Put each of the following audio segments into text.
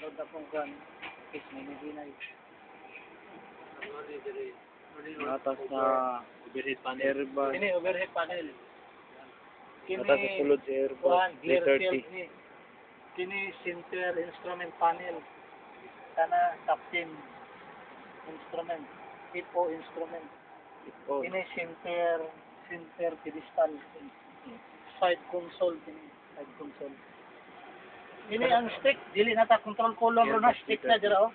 Sunod akong gan. Kis may naginay. Atas na Overhead panel. airbag. Kini overhead panel. Atas sa sulod sa Kuhan, airbag. gear shield 330. ni. Kini center instrument panel. Kana captain instrument. Tipo instrument. Oh, Kini center pedestal. Side console kini. Side console. Kini ang stick, dili na ta control column ro na stick na dira oh.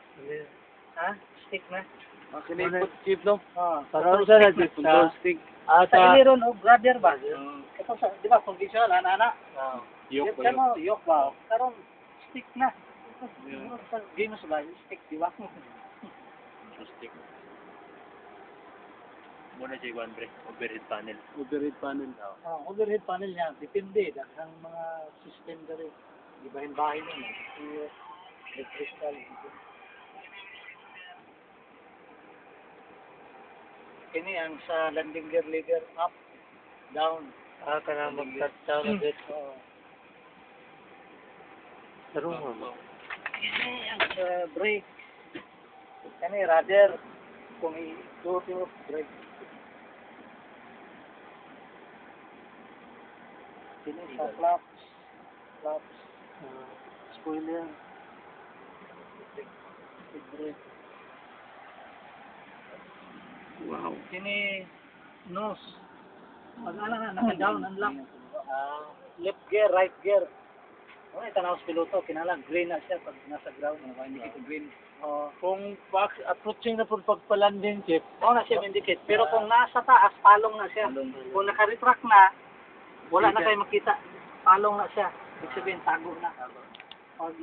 Ha? Stick na. makinipot chip no? Ah, Para sa na control stick. sa ili ron oh, brother ba? Ito sa, di ba, conventional, ana-ana? Yok Yan mo, yok ba? Karon stick na. Sa games ba, stick, di ba? Stick. Muna siya one break. Overhead panel. Overhead panel. Overhead panel niya, depende. Ang mga system dari. Di ba yung bahay nun? Electrical. Kini ang sa landing gear leader, up, down. Kana Mag-touchdown na bit. Tarong mo. Kini ang sa brake. Kani rudder. Kung i-do brake. Kini sa flaps. Spoiler. Brake. Wow. Kini nose. Pag naka-down, unlock. Left gear, right gear. Ano itanaw sa piloto, kinala green na siya pag nasa ground. Indicate green. Kung approaching na po pagpa-landing chip, Na siya indicate. Pero kung nasa taas, palong na siya. Kung naka-retract na, wala na kayo makita. Palong na siya. Ibig sabihin, tago na. Pag